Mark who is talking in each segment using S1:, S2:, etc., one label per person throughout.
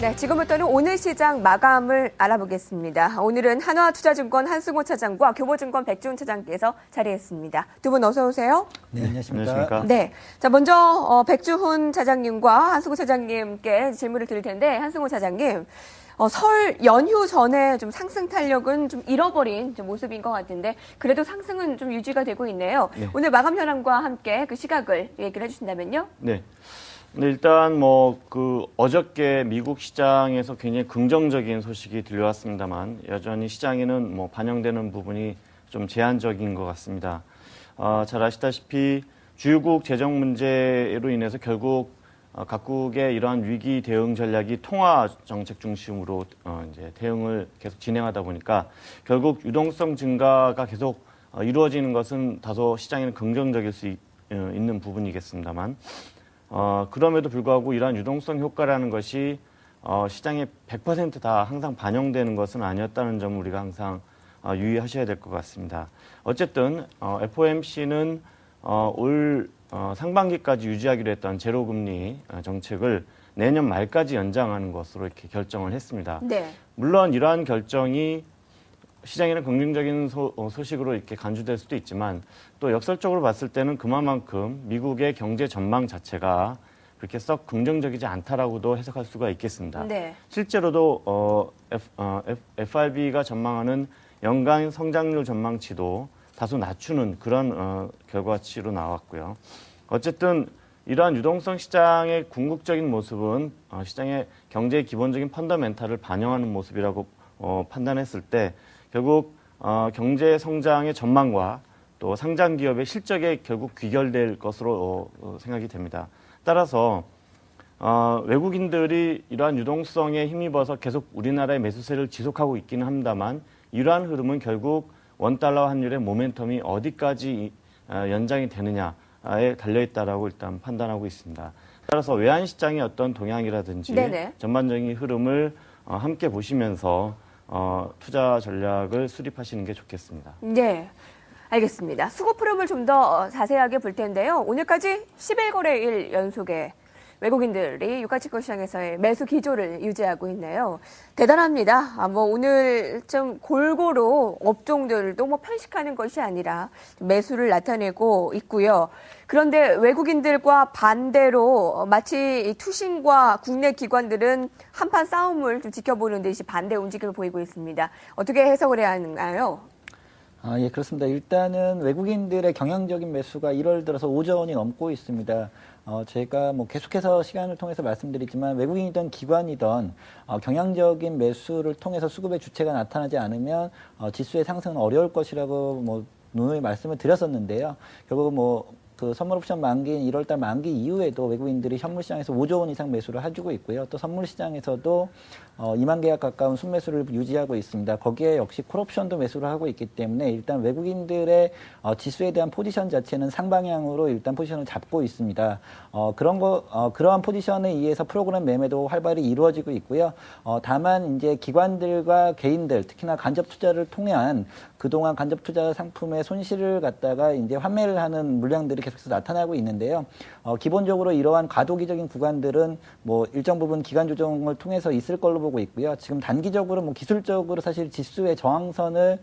S1: 네, 지금부터는 오늘 시장 마감을 알아보겠습니다. 오늘은 한화투자증권 한승호 차장과 교보증권 백지훈 차장께서 자리했습니다. 두 분 어서 오세요.
S2: 네, 안녕하십니까.
S1: 네, 자 먼저 백지훈 차장님과 한승호 차장님께 질문을 드릴 텐데, 한승호 차장님, 설 연휴 전에 좀 상승 탄력은 좀 잃어버린 좀 모습인 것 같은데, 그래도 상승은 좀 유지가 되고 있네요. 네. 오늘 마감 현황과 함께 그 시각을 얘기를 해주신다면요.
S3: 네. 일단 어저께 미국 시장에서 굉장히 긍정적인 소식이 들려왔습니다만 여전히 시장에는 반영되는 부분이 좀 제한적인 것 같습니다. 잘 아시다시피 주요국 재정 문제로 인해서 결국 각국의 이러한 위기 대응 전략이 통화 정책 중심으로 이제 대응을 계속 진행하다 보니까 결국 유동성 증가가 계속 이루어지는 것은 다소 시장에는 긍정적일 수 있는 부분이겠습니다만 그럼에도 불구하고 이러한 유동성 효과라는 것이 시장에 100% 다 항상 반영되는 것은 아니었다는 점을 우리가 항상 유의하셔야 될 것 같습니다. 어쨌든 FOMC는 올 상반기까지 유지하기로 했던 제로금리 정책을 내년 말까지 연장하는 것으로 이렇게 결정을 했습니다.
S1: 네.
S3: 물론 이러한 결정이 시장에는 긍정적인 소식으로 이렇게 간주될 수도 있지만 또 역설적으로 봤을 때는 그만큼 미국의 경제 전망 자체가 그렇게 썩 긍정적이지 않다라고도 해석할 수가 있겠습니다.
S1: 네.
S3: 실제로도 FRB가 전망하는 연간 성장률 전망치도 다소 낮추는 그런 결과치로 나왔고요. 어쨌든 이러한 유동성 시장의 궁극적인 모습은 시장의 경제의 기본적인 펀더멘탈을 반영하는 모습이라고 판단했을 때 결국 경제 성장의 전망과 또 상장 기업의 실적에 결국 귀결될 것으로 생각이 됩니다. 따라서 외국인들이 이러한 유동성에 힘입어서 계속 우리나라의 매수세를 지속하고 있기는 합니다만 이러한 흐름은 결국 원달러 환율의 모멘텀이 어디까지 연장이 되느냐에 달려있다라고 일단 판단하고 있습니다. 따라서 외환 시장의 어떤 동향이라든지
S1: 네네.
S3: 전반적인 흐름을 함께 보시면서 투자 전략을 수립하시는 게 좋겠습니다.
S1: 네, 알겠습니다. 수급 흐름을 좀 더 자세하게 볼 텐데요. 오늘까지 11거래일 연속에 외국인들이 유가증권 시장에서의 매수 기조를 유지하고 있네요. 대단합니다. 오늘 좀 골고루 업종들도 편식하는 것이 아니라 매수를 나타내고 있고요. 그런데 외국인들과 반대로 마치 투신과 국내 기관들은 한판 싸움을 좀 지켜보는 듯이 반대 움직임을 보이고 있습니다. 어떻게 해석을 해야 하나요?
S2: 예, 그렇습니다. 일단은 외국인들의 경향적인 매수가 1월 들어서 5조 원이 넘고 있습니다. 제가 계속해서 시간을 통해서 말씀드리지만 외국인이든 기관이든 경향적인 매수를 통해서 수급의 주체가 나타나지 않으면 지수의 상승은 어려울 것이라고 누누이 말씀을 드렸었는데요. 결국 그 선물 옵션 만기인 1월달 만기 이후에도 외국인들이 현물 시장에서 5조 원 이상 매수를 해주고 있고요. 또 선물 시장에서도 2만 계약 가까운 순매수를 유지하고 있습니다. 거기에 역시 콜옵션도 매수를 하고 있기 때문에 일단 외국인들의 지수에 대한 포지션 자체는 상방향으로 일단 포지션을 잡고 있습니다. 그러한 포지션에 의해서 프로그램 매매도 활발히 이루어지고 있고요. 다만 이제 기관들과 개인들, 특히나 간접 투자를 통한 그동안 간접 투자 상품의 손실을 갖다가 이제 환매를 하는 물량들이 계속해서 나타나고 있는데요. 기본적으로 이러한 과도기적인 구간들은 일정 부분 기간 조정을 통해서 있을 걸로 보고 있고요. 지금 단기적으로 기술적으로 사실 지수의 저항선을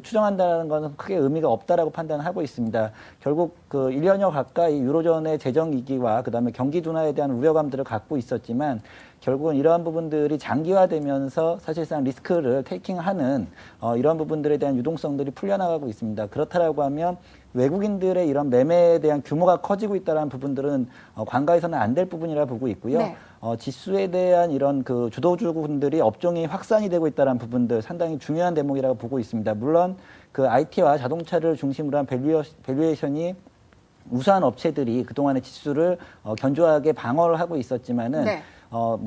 S2: 추정한다는 것은 크게 의미가 없다라고 판단하고 있습니다. 결국 1년여 가까이 유로존의 재정 위기와 그다음에 경기 둔화에 대한 우려감들을 갖고 있었지만 결국은 이러한 부분들이 장기화되면서 사실상 리스크를 테이킹하는 이러한 부분들에 대한 유동성들이 풀려나가고 있습니다. 그렇다라고 하면 외국인들의 이런 매매에 대한 규모가 커지고 있다는 부분들은 관가에서는 안 될 부분이라 보고 있고요.
S1: 네.
S2: 지수에 대한 이런 주도주분들이 업종이 확산이 되고 있다는 부분들 상당히 중요한 대목이라고 보고 있습니다. 물론 IT와 자동차를 중심으로 한 밸류에이션이 우수한 업체들이 그동안의 지수를 견조하게 방어를 하고 있었지만은
S1: 네.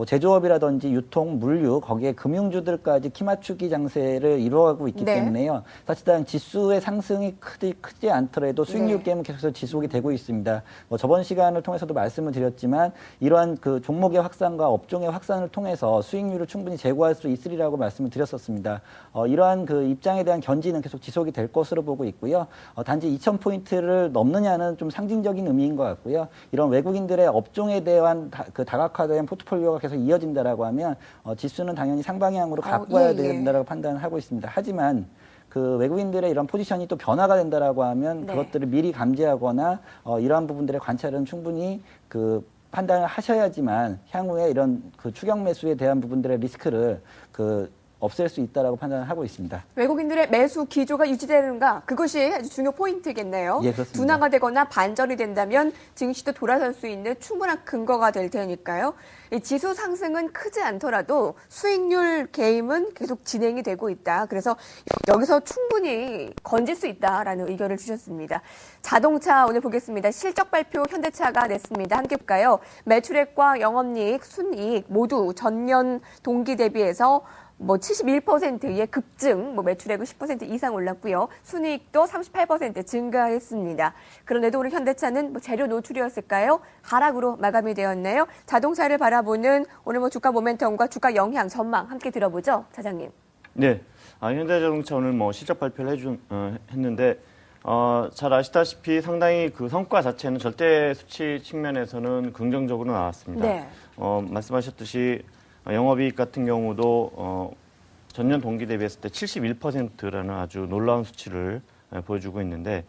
S2: 제조업이라든지 유통, 물류, 거기에 금융주들까지 키 맞추기 장세를 이루어가고 있기
S1: 네.
S2: 때문에요. 사실상 지수의 상승이 크지 않더라도 수익률
S1: 네.
S2: 게임은 계속해서 지속이 되고 있습니다. 저번 시간을 통해서도 말씀을 드렸지만 이러한 종목의 확산과 업종의 확산을 통해서 수익률을 충분히 제고할 수 있으리라고 말씀을 드렸었습니다. 이러한 입장에 대한 견지는 계속 지속이 될 것으로 보고 있고요. 단지 2,000포인트를 넘느냐는 좀 상징적인 의미인 것 같고요. 이런 외국인들의 업종에 대한 다각화된 포트폴리오 포트폴리오가 계속 이어진다라고 하면 지수는 당연히 상방향으로 갖고 가야 된다라고 판단을 하고 있습니다. 하지만 그 외국인들의 이런 포지션이 또 변화가 된다라고 하면
S1: 네.
S2: 그것들을 미리 감지하거나 이러한 부분들의 관찰은 충분히 그 판단을 하셔야지만 향후에 이런 그 추격 매수에 대한 부분들의 리스크를 없앨 수 있다라고 판단을 하고 있습니다.
S1: 외국인들의 매수 기조가 유지되는가 그것이 아주 중요 포인트겠네요.
S2: 예, 그렇습니다.
S1: 둔화가 되거나 반전이 된다면 증시도 돌아설 수 있는 충분한 근거가 될 테니까요. 이 지수 상승은 크지 않더라도 수익률 게임은 계속 진행이 되고 있다. 그래서 여기서 충분히 건질 수 있다라는 의견을 주셨습니다. 자동차 오늘 보겠습니다. 실적 발표 현대차가 냈습니다. 함께 볼까요? 매출액과 영업이익, 순이익 모두 전년 동기 대비해서 71%의 급증, 매출액은 10% 이상 올랐고요. 순이익도 38% 증가했습니다. 그런데도 우리 현대차는 재료 노출이었을까요? 하락으로 마감이 되었네요. 자동차를 바라보는 오늘 주가 모멘텀과 주가 영향 전망 함께 들어보죠, 차장님.
S3: 네, 현대자동차 오늘 실적 발표를 했는데 잘 아시다시피 상당히 그 성과 자체는 절대 수치 측면에서는 긍정적으로 나왔습니다.
S1: 네.
S3: 말씀하셨듯이 영업이익 같은 경우도 전년 동기 대비했을 때 71%라는 아주 놀라운 수치를 보여주고 있는데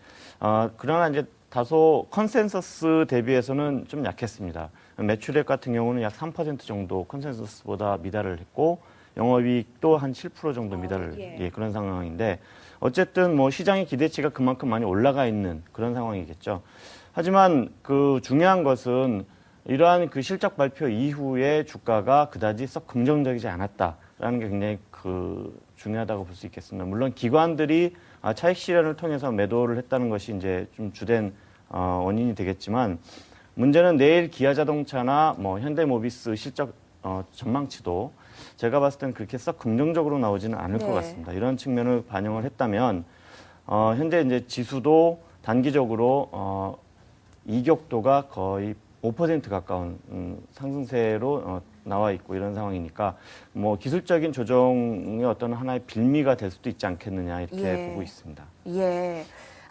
S3: 그러나 이제 다소 컨센서스 대비해서는 좀 약했습니다. 매출액 같은 경우는 약 3% 정도 컨센서스보다 미달을 했고 영업이익도 한 7% 정도 미달을 그런 상황인데 어쨌든 시장의 기대치가 그만큼 많이 올라가 있는 그런 상황이겠죠. 하지만 그 중요한 것은 이러한 그 실적 발표 이후에 주가가 그다지 썩 긍정적이지 않았다라는 게 굉장히 중요하다고 볼 수 있겠습니다. 물론 기관들이 차익 실현을 통해서 매도를 했다는 것이 이제 좀 주된 원인이 되겠지만 문제는 내일 기아자동차나 현대모비스 실적 전망치도 제가 봤을 때는 그렇게 썩 긍정적으로 나오지는 않을 것 같습니다. 이런 측면을 반영을 했다면 현재 이제 지수도 단기적으로 이격도가 거의 5% 가까운 상승세로 나와 있고 이런 상황이니까 기술적인 조정의 어떤 하나의 빌미가 될 수도 있지 않겠느냐 이렇게 보고 있습니다.
S1: 예.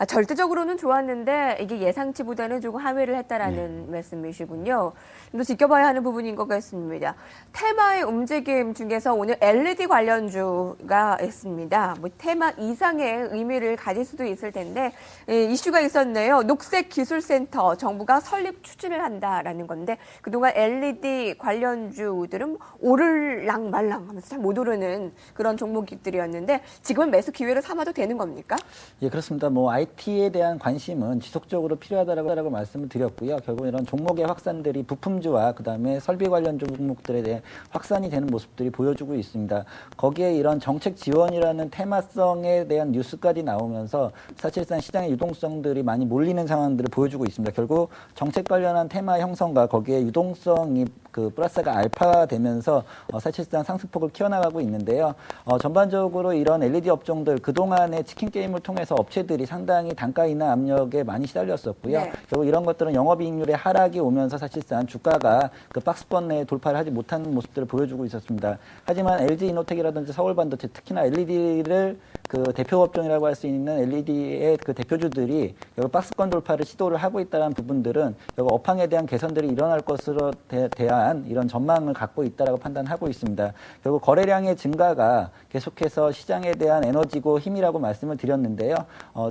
S1: 절대적으로는 좋았는데 이게 예상치보다는 조금 하회를 했다라는 말씀이시군요. 또 지켜봐야 하는 부분인 것 같습니다. 테마의 움직임 중에서 오늘 LED 관련주가 있습니다. 테마 이상의 의미를 가질 수도 있을 텐데 이슈가 있었네요. 녹색기술센터 정부가 설립 추진을 한다라는 건데 그동안 LED 관련주들은 오를랑 말랑 하면서 잘 못 오르는 그런 종목들이었는데 지금은 매수 기회를 삼아도 되는 겁니까?
S2: 예, 그렇습니다. IT에 대한 관심은 지속적으로 필요하다라고 말씀을 드렸고요. 결국 이런 종목의 확산들이 부품주와 그다음에 설비 관련 종목들에 대해 확산이 되는 모습들이 보여주고 있습니다. 거기에 이런 정책 지원이라는 테마성에 대한 뉴스까지 나오면서 사실상 시장의 유동성들이 많이 몰리는 상황들을 보여주고 있습니다. 결국 정책 관련한 테마 형성과 거기에 유동성이 플러스가 알파되면서 사실상 상승폭을 키워나가고 있는데요. 전반적으로 이런 LED 업종들 그동안의 치킨 게임을 통해서 업체들이 상당히 단가 인하 압력에 많이 시달렸었고요.
S1: 네.
S2: 결국 이런 것들은 영업이익률의 하락이 오면서 사실상 주가가 그 박스권 내에 돌파를 하지 못하는 모습들을 보여주고 있었습니다. 하지만 LG이노텍이라든지 서울반도체 특히나 LED를 그 대표 업종이라고 할 수 있는 LED의 그 대표주들이 결국 박스권 돌파를 시도를 하고 있다는 부분들은 결국 업황에 대한 개선들이 일어날 것으로 대한 이런 전망을 갖고 있다라고 판단하고 있습니다. 결국 거래량의 증가가 계속해서 시장에 대한 에너지고 힘이라고 말씀을 드렸는데요.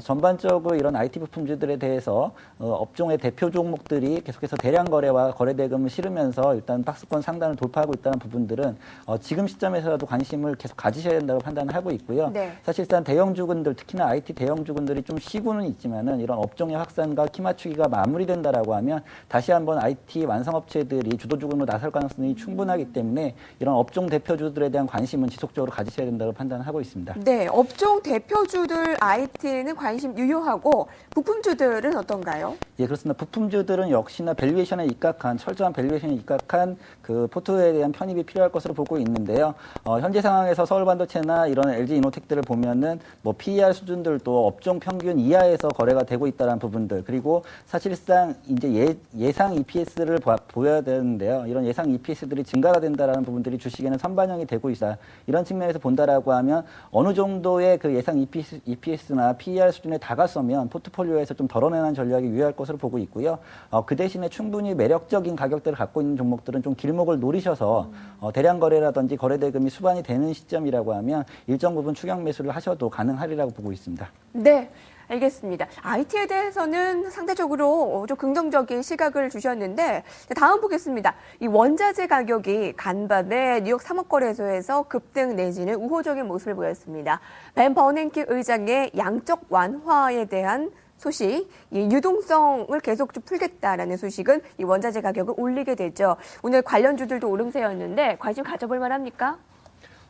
S2: 전반적으로 이런 IT 부품주들에 대해서 업종의 대표 종목들이 계속해서 대량 거래와 거래 대금을 실으면서 일단 박스권 상단을 돌파하고 있다는 부분들은 지금 시점에서라도 관심을 계속 가지셔야 된다고 판단을 하고 있고요.
S1: 네.
S2: 사실상 대형주군들 특히나 IT 대형주군들이 좀 쉬고는 있지만은 이런 업종의 확산과 키 맞추기가 마무리된다라고 하면 다시 한번 IT 완성업체들이 주도주군으로 나설 가능성이 충분하기 때문에 이런 업종 대표주들에 대한 관심은 지속적으로 가지셔야 된다고 판단하고 있습니다.
S1: 네, 업종 대표주들 IT는 관심 유효하고 부품주들은 어떤가요?
S2: 예, 그렇습니다. 부품주들은 역시나 밸류에이션에 입각한 철저한 밸류에이션에 입각한 그 포트에 대한 편입이 필요할 것으로 보고 있는데요. 현재 상황에서 서울반도체나 이런 LG이노텍들을 보면 보면은 뭐 PER 수준들도 업종 평균 이하에서 거래가 되고 있다는 부분들, 그리고 사실상 이제 예상 EPS를 보여야 되는데요. 이런 예상 EPS들이 증가가 된다라는 부분들이 주식에는 선반영이 되고 있다. 이런 측면에서 본다라고 하면 어느 정도의 그 예상 EPS나 PER 수준에 다가서면 포트폴리오에서 좀 덜어내는 전략이 유효할 것으로 보고 있고요. 그 대신에 충분히 매력적인 가격대를 갖고 있는 종목들은 좀 길목을 노리셔서 대량 거래라든지 거래 대금이 수반이 되는 시점이라고 하면 일정 부분 추격 매수를 하셔도 가능하리라고 보고 있습니다.
S1: 네. 알겠습니다. IT에 대해서는 상대적으로 좀 긍정적인 시각을 주셨는데 다음 보겠습니다. 이 원자재 가격이 간밤에 뉴욕 상업거래소에서 급등 내지는 우호적인 모습을 보였습니다. 벤 버냉키 의장의 양적 완화에 대한 소식, 이 유동성을 계속 좀 풀겠다라는 소식은 이 원자재 가격을 올리게 되죠. 오늘 관련주들도 오름세였는데 관심 가져볼 만합니까?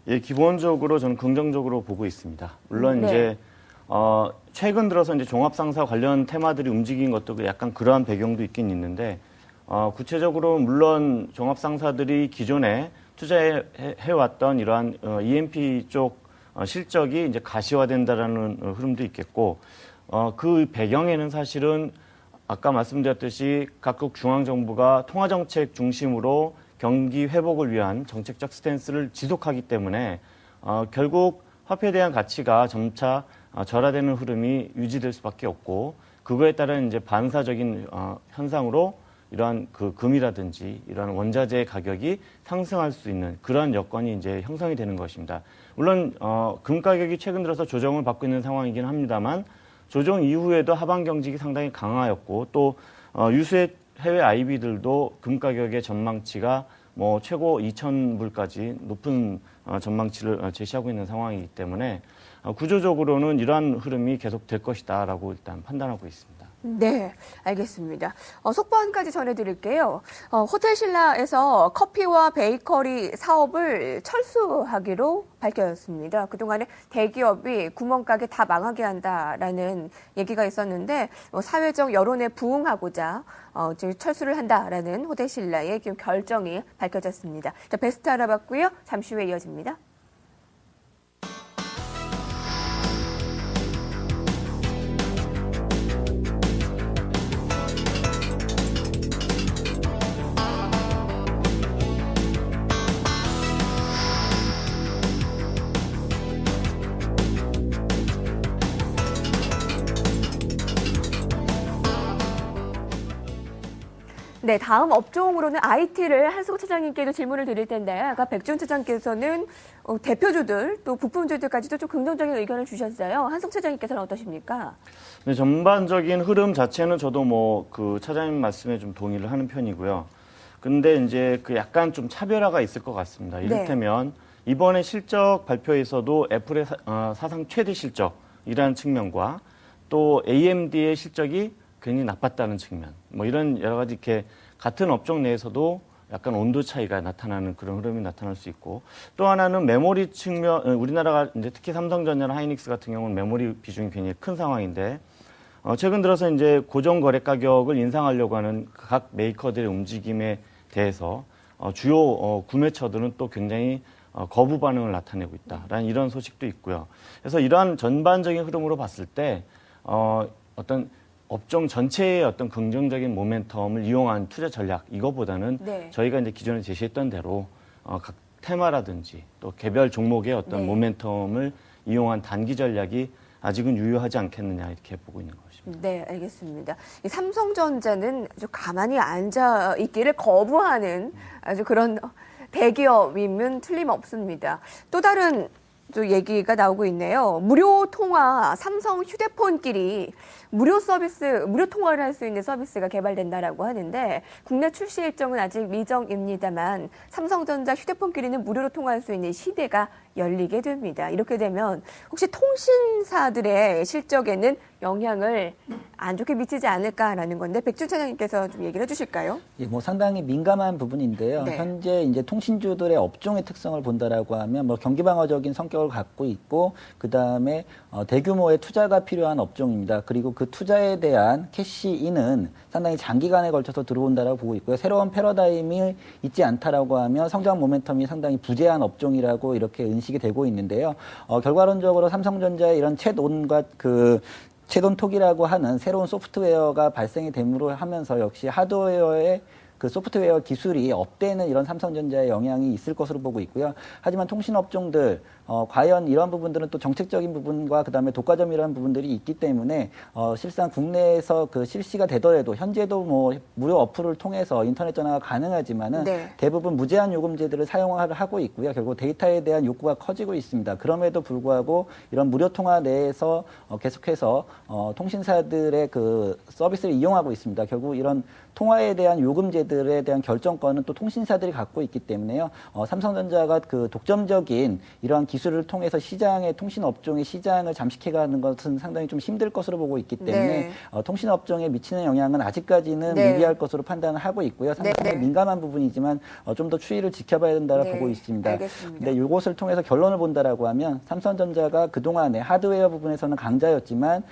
S3: 예, 기본적으로 저는 긍정적으로 보고 있습니다. 물론
S1: 네.
S3: 이제 최근 들어서 이제 종합상사 관련 테마들이 움직인 것도 약간 그러한 배경도 있긴 있는데 구체적으로 물론 종합상사들이 기존에 투자해왔던 이러한 EMP 쪽 실적이 이제 가시화된다라는 흐름도 있겠고 그 배경에는 사실은 아까 말씀드렸듯이 각국 중앙정부가 통화정책 중심으로 경기 회복을 위한 정책적 스탠스를 지속하기 때문에 결국 화폐에 대한 가치가 점차 절하되는 흐름이 유지될 수밖에 없고 그거에 따른 이제 반사적인 현상으로 이러한 그 금이라든지 이러한 원자재 가격이 상승할 수 있는 그러한 여건이 이제 형성이 되는 것입니다. 물론 금 가격이 최근 들어서 조정을 받고 있는 상황이긴 합니다만 조정 이후에도 하방 경직이 상당히 강하였고 또 유수의 해외 IB들도 금 가격의 전망치가 뭐 최고 2,000불까지 높은 전망치를 제시하고 있는 상황이기 때문에 구조적으로는 이러한 흐름이 계속될 것이다라고 일단 판단하고 있습니다.
S1: 네, 알겠습니다. 속보 한 가지 전해드릴게요. 호텔 신라에서 커피와 베이커리 사업을 철수하기로 밝혀졌습니다. 그동안에 대기업이 구멍가게 다 망하게 한다라는 얘기가 있었는데 사회적 여론에 부응하고자 철수를 한다라는 호텔 신라의 결정이 밝혀졌습니다. 자, 베스트 알아봤고요. 잠시 후에 이어집니다. 네, 다음 업종으로는 IT를 한승호 차장님께도 질문을 드릴 텐데 아까 백준 차장께서는 대표주들 또 부품주들까지도 좀 긍정적인 의견을 주셨어요. 한승호 차장님께서는 어떠십니까?
S3: 네, 전반적인 흐름 자체는 저도 뭐 그 차장님 말씀에 좀 동의를 하는 편이고요. 근데 이제 그 약간 좀 차별화가 있을 것 같습니다. 이를테면 이번에 실적 발표에서도 애플의 사상 최대 실적이라는 측면과 또 AMD의 실적이 굉장히 나빴다는 측면, 뭐 이런 여러 가지 이렇게 같은 업종 내에서도 약간 온도 차이가 나타나는 그런 흐름이 나타날 수 있고 또 하나는 메모리 측면, 우리나라가 이제 특히 삼성전자나 하이닉스 같은 경우는 메모리 비중이 굉장히 큰 상황인데 최근 들어서 이제 고정 거래 가격을 인상하려고 하는 각 메이커들의 움직임에 대해서 주요 구매처들은 또 굉장히 거부 반응을 나타내고 있다라는 이런 소식도 있고요. 그래서 이러한 전반적인 흐름으로 봤을 때 어떤 업종 전체의 어떤 긍정적인 모멘텀을 이용한 투자 전략 이거보다는 저희가 이제 기존에 제시했던 대로 각 테마라든지 또 개별 종목의 어떤 모멘텀을 이용한 단기 전략이 아직은 유효하지 않겠느냐 이렇게 보고 있는 것입니다.
S1: 네, 알겠습니다. 이 삼성전자는 아주 가만히 앉아 있기를 거부하는 아주 그런 대기업이면 틀림없습니다. 또 다른 또 얘기가 나오고 있네요. 무료 통화, 삼성 휴대폰끼리 무료 통화를 할 수 있는 서비스가 개발된다라고 하는데 국내 출시 일정은 아직 미정입니다만 삼성전자 휴대폰끼리는 무료로 통화할 수 있는 시대가 열리게 됩니다. 이렇게 되면 혹시 통신사들의 실적에는 영향을 안 좋게 미치지 않을까라는 건데 백준 차장님께서 좀 얘기를 해주실까요?
S2: 예, 뭐 상당히 민감한 부분인데요.
S1: 네.
S2: 현재 이제 통신주들의 업종의 특성을 본다라고 하면 뭐 경기방어적인 성격을 갖고 있고 그 다음에 대규모의 투자가 필요한 업종입니다. 그리고 그 투자에 대한 캐시인은 상당히 장기간에 걸쳐서 들어온다라고 보고 있고요. 새로운 패러다임이 있지 않다라고 하면 성장 모멘텀이 상당히 부재한 업종이라고 이렇게 인식이 되고 있는데요. 결과론적으로 삼성전자의 이런 챗온과 챗온톡이라고 하는 새로운 소프트웨어가 발생이 됨으로 하면서 역시 하드웨어의 그 소프트웨어 기술이 업되는 이런 삼성전자의 영향이 있을 것으로 보고 있고요. 하지만 통신업종들 과연 이런 부분들은 또 정책적인 부분과 그다음에 독과점이라는 부분들이 있기 때문에 실상 국내에서 그 실시가 되더라도 현재도 뭐 무료 어플을 통해서 인터넷 전화가 가능하지만은
S1: 네.
S2: 대부분 무제한 요금제들을 사용하고 있고요. 결국 데이터에 대한 욕구가 커지고 있습니다. 그럼에도 불구하고 이런 무료 통화 내에서 계속해서 통신사들의 그 서비스를 이용하고 있습니다. 결국 이런 통화에 대한 요금제들에 대한 결정권은 또 통신사들이 갖고 있기 때문에요. 삼성전자가 그 독점적인 이러한 기술을 통해서 시장의 통신업종의 시장을 잠식해가는 것은 상당히 좀 힘들 것으로 보고 있기 때문에
S1: 네.
S2: 통신업종에 미치는 영향은 아직까지는
S1: 네.
S2: 미비할 것으로 판단을 하고 있고요. 상당히
S1: 네, 네.
S2: 민감한 부분이지만 좀 더 추이를 지켜봐야 된다고
S1: 네,
S2: 보고 있습니다.
S1: 알겠습니다.
S2: 근데 이것을 통해서 결론을 본다라고 하면 삼성전자가 그동안에 하드웨어 부분에서는 강자였지만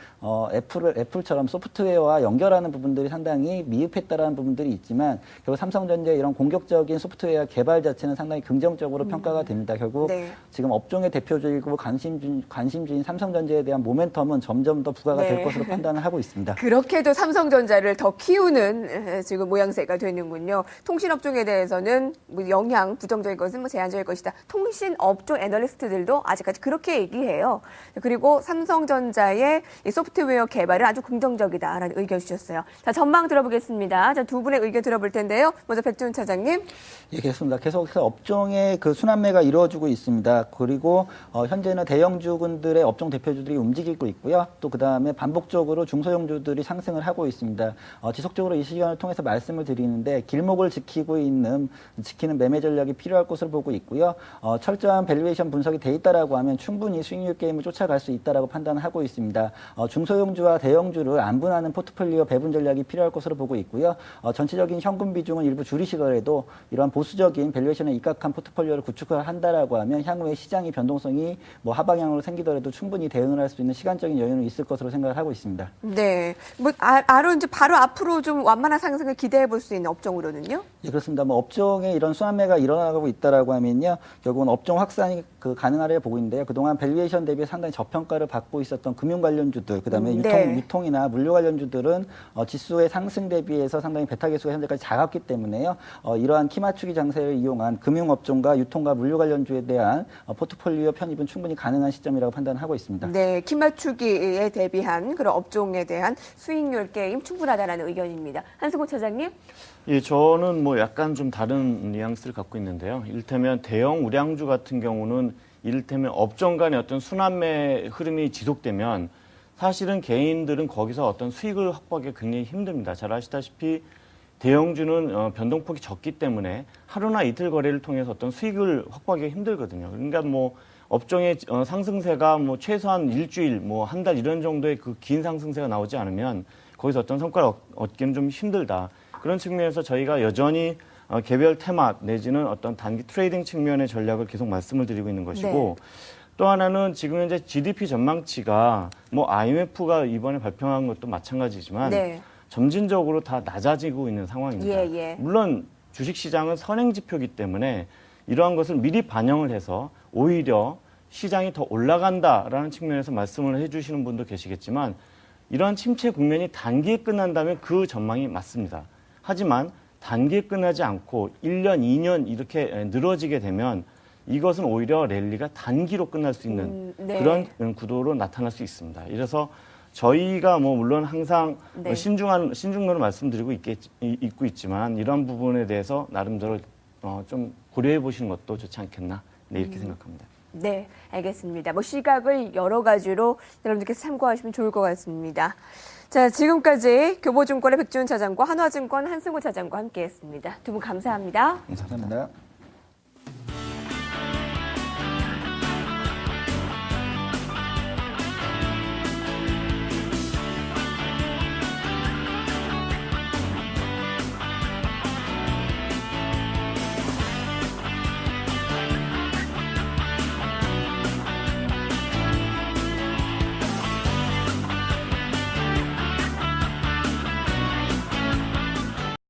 S2: 애플처럼 소프트웨어와 연결하는 부분들이 상당히 미흡했다라는 부분들이 있지만 결국 삼성전자의 이런 공격적인 소프트웨어 개발 자체는 상당히 긍정적으로 평가가 됩니다. 결국
S1: 네.
S2: 지금 업종의 대표적이고 관심주인 삼성전자에 대한 모멘텀은 점점 더 부과가
S1: 네.
S2: 될 것으로 판단을 하고 있습니다.
S1: 그렇게도 삼성전자를 더 키우는 지금 모양새가 되는군요. 통신업종에 대해서는 뭐 영향, 부정적인 것은 뭐 제한적일 것이다. 통신업종 애널리스트들도 아직까지 그렇게 얘기해요. 그리고 삼성전자의 이 소프트웨어 개발은 아주 긍정적이다라는 의견 주셨어요. 자, 전망 들어보겠습니다. 자, 두 분의 의견 들어볼 텐데요. 먼저 백준 차장님.
S2: 예, 그렇습니다. 계속해서 업종의 그 순환매가 이루어지고 있습니다. 그리고 현재는 대형주군들의 업종 대표주들이 움직이고 있고요. 또 그 다음에 반복적으로 중소형주들이 상승을 하고 있습니다. 지속적으로 이 시간을 통해서 말씀을 드리는데 길목을 지키는 매매 전략이 필요할 것으로 보고 있고요. 철저한 밸류에이션 분석이 돼 있다라고 하면 충분히 수익률 게임을 쫓아갈 수 있다라고 판단하고 있습니다. 중소형주와 대형주를 안분하는 포트폴리오 배분 전략이 필요할 것으로 보고 있고요. 전체적인 현금 비중은 일부 줄이시더라도 이러한 보수적인 밸류에이션에 입각한 포트폴리오를 구축을 한다라고 하면 향후에 시장의 변동성이 뭐 하방향으로 생기더라도 충분히 대응을 할 수 있는 시간적인 여유는 있을 것으로 생각을 하고 있습니다.
S1: 네. 뭐, 이제 바로 앞으로 좀 완만한 상승을 기대해 볼 수 있는 업종으로는요?
S2: 예, 그렇습니다. 뭐 업종에 이런 순환매가 일어나고 있다라고 하면요, 결국은 업종 확산이 가능하려 보고 있는데요. 그동안 밸류에이션 대비 상당히 저평가를 받고 있었던 금융 관련주들, 그다음에
S1: 네.
S2: 유통이나 물류 관련주들은 지수의 상승 대비해서 상당히 베타 계수가 현재까지 작았기 때문에요. 이러한 키 맞추기 장세를 이용한 금융 업종과 유통과 물류 관련주에 대한 포트폴리오 편입은 충분히 가능한 시점이라고 판단하고 있습니다.
S1: 네, 키 맞추기에 대비한 그런 업종에 대한 수익률 게임 충분하다라는 의견입니다. 한승호 차장님.
S3: 예, 저는 뭐 약간 좀 다른 뉘앙스를 갖고 있는데요. 이를테면 대형 우량주 같은 경우는 이를테면 업종 간의 어떤 순환매 흐름이 지속되면 사실은 개인들은 거기서 어떤 수익을 확보하기 굉장히 힘듭니다. 잘 아시다시피 대형주는 변동폭이 적기 때문에 하루나 이틀 거래를 통해서 어떤 수익을 확보하기가 힘들거든요. 그러니까 뭐 업종의 상승세가 뭐 최소한 일주일, 뭐 한 달 이런 정도의 그 긴 상승세가 나오지 않으면 거기서 어떤 성과를 얻기는 좀 힘들다. 그런 측면에서 저희가 여전히 개별 테마 내지는 어떤 단기 트레이딩 측면의 전략을 계속 말씀을 드리고 있는 것이고,
S1: 네.
S3: 또 하나는 지금 현재 GDP 전망치가 뭐 IMF가 이번에 발표한 것도 마찬가지지만
S1: 네.
S3: 점진적으로 다 낮아지고 있는 상황입니다.
S1: 예, 예.
S3: 물론 주식시장은 선행지표이기 때문에 이러한 것을 미리 반영을 해서 오히려 시장이 더 올라간다라는 측면에서 말씀을 해주시는 분도 계시겠지만 이러한 침체 국면이 단기에 끝난다면 그 전망이 맞습니다. 하지만 단기에 끝나지 않고 1년, 2년 이렇게 늘어지게 되면 이것은 오히려 랠리가 단기로 끝날 수 있는
S1: 네.
S3: 그런 구도로 나타날 수 있습니다. 이래서 저희가 뭐 물론 항상
S1: 네.
S3: 신중론을 말씀드리고 있고 있지만 이런 부분에 대해서 나름대로 좀 고려해 보시는 것도 좋지 않겠나 이렇게 생각합니다.
S1: 네, 알겠습니다. 뭐 시각을 여러 가지로 여러분들께서 참고하시면 좋을 것 같습니다. 자, 지금까지 교보증권의 백지훈 차장과 한화증권 한승호 차장과 함께했습니다. 두 분 감사합니다.
S2: 감사합니다.